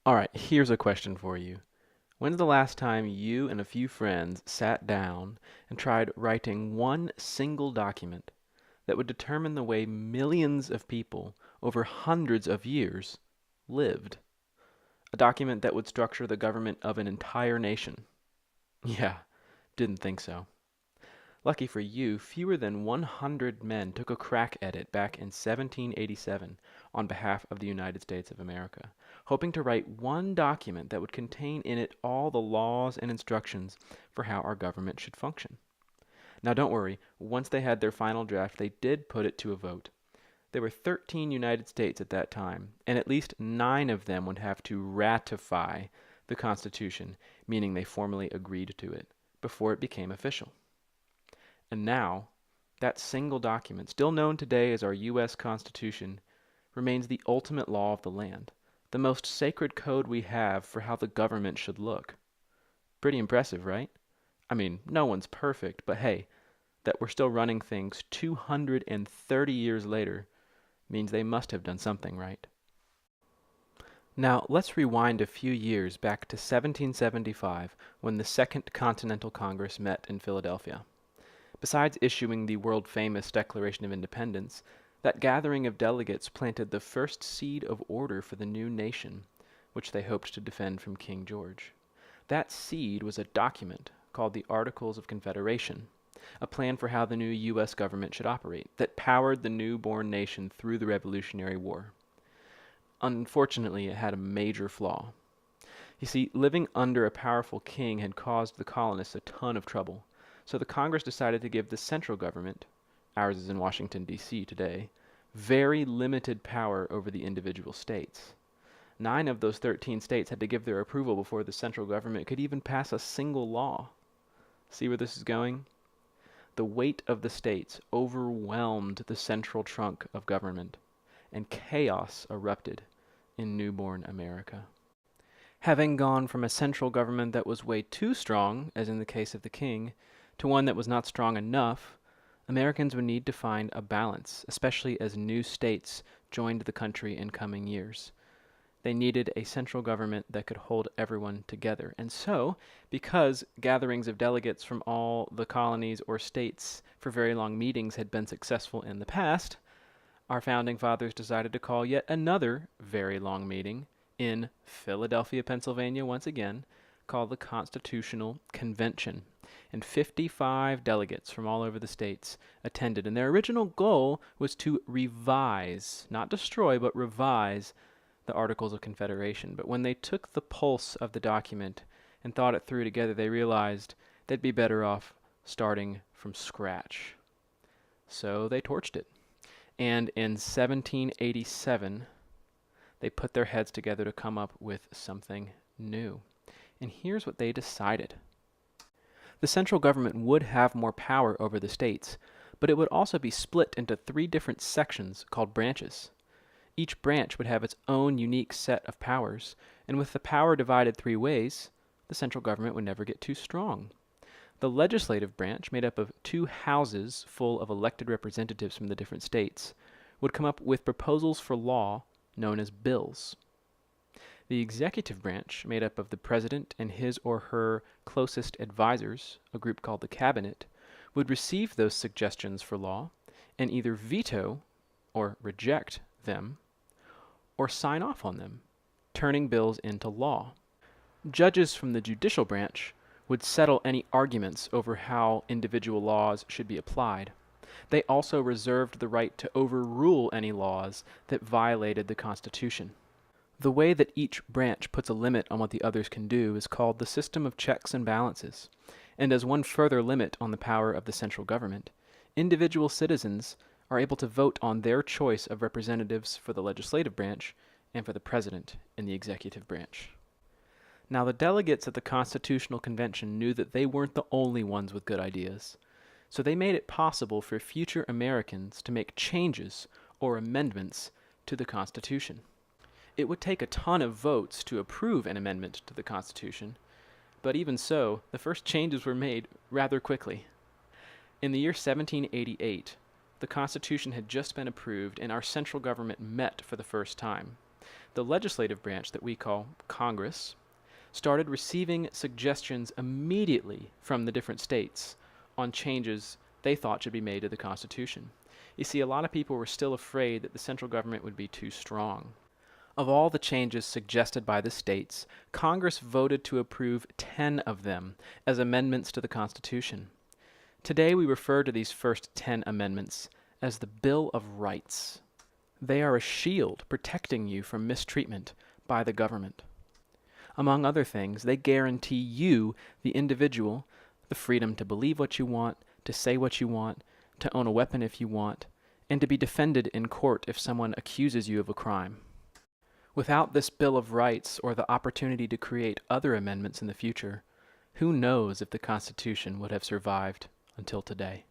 All right, here's a question for you. When's the last time you and a few friends sat down and tried writing one single document that would determine the way millions of people over hundreds of years lived? A document that would structure the government of an entire nation? Yeah, didn't think so. Lucky for you, fewer than 100 men took a crack at it back in 1787 on behalf of the United States of America, hoping to write one document that would contain in it all the laws and instructions for how our government should function. Now don't worry, once they had their final draft, they did put it to a vote. There were 13 United States at that time, and at least 9 of them would have to ratify the Constitution, meaning they formally agreed to it, before it became official. And now, that single document, still known today as our U.S. Constitution, remains the ultimate law of the land, the most sacred code we have for how the government should look. Pretty impressive, right? I mean, no one's perfect, but hey, that we're still running things 230 years later means they must have done something right. Now, let's rewind a few years back to 1775 when the Second Continental Congress met in Philadelphia. Besides issuing the world-famous Declaration of Independence, that gathering of delegates planted the first seed of order for the new nation, which they hoped to defend from King George. That seed was a document called the Articles of Confederation, a plan for how the new U.S. government should operate, that powered the newborn nation through the Revolutionary War. Unfortunately, it had a major flaw. You see, living under a powerful king had caused the colonists a ton of trouble. So the Congress decided to give the central government, ours is in Washington, D.C. today, very limited power over the individual states. 9 of those 13 states had to give their approval before the central government could even pass a single law. See where this is going? The weight of the states overwhelmed the central trunk of government, and chaos erupted in newborn America. Having gone from a central government that was way too strong, as in the case of the king, to one that was not strong enough, Americans would need to find a balance, especially as new states joined the country in coming years. They needed a central government that could hold everyone together. And so, because gatherings of delegates from all the colonies or states for very long meetings had been successful in the past, our founding fathers decided to call yet another very long meeting in Philadelphia, Pennsylvania once again, called the Constitutional Convention, and 55 delegates from all over the states attended. And their original goal was to revise, not destroy, but revise the Articles of Confederation. But when they took the pulse of the document and thought it through together, they realized they'd be better off starting from scratch. So they torched it. And in 1787, they put their heads together to come up with something new. And here's what they decided. The central government would have more power over the states, but it would also be split into 3 different sections called branches. Each branch would have its own unique set of powers, and with the power divided 3 ways, the central government would never get too strong. The legislative branch, made up of 2 houses full of elected representatives from the different states, would come up with proposals for law known as bills. The executive branch, made up of the president and his or her closest advisors, a group called the cabinet, would receive those suggestions for law and either veto or reject them or sign off on them, turning bills into law. Judges from the judicial branch would settle any arguments over how individual laws should be applied. They also reserved the right to overrule any laws that violated the Constitution. The way that each branch puts a limit on what the others can do is called the system of checks and balances. And as one further limit on the power of the central government, individual citizens are able to vote on their choice of representatives for the legislative branch and for the president in the executive branch. Now, the delegates at the Constitutional Convention knew that they weren't the only ones with good ideas, so they made it possible for future Americans to make changes or amendments to the Constitution. It would take a ton of votes to approve an amendment to the Constitution, but even so, the first changes were made rather quickly. In the year 1788, the Constitution had just been approved and our central government met for the first time. The legislative branch that we call Congress started receiving suggestions immediately from the different states on changes they thought should be made to the Constitution. You see, a lot of people were still afraid that the central government would be too strong. Of all the changes suggested by the states, Congress voted to approve 10 of them as amendments to the Constitution. Today we refer to these first 10 amendments as the Bill of Rights. They are a shield protecting you from mistreatment by the government. Among other things, they guarantee you, the individual, the freedom to believe what you want, to say what you want, to own a weapon if you want, and to be defended in court if someone accuses you of a crime. Without this Bill of Rights or the opportunity to create other amendments in the future, who knows if the Constitution would have survived until today?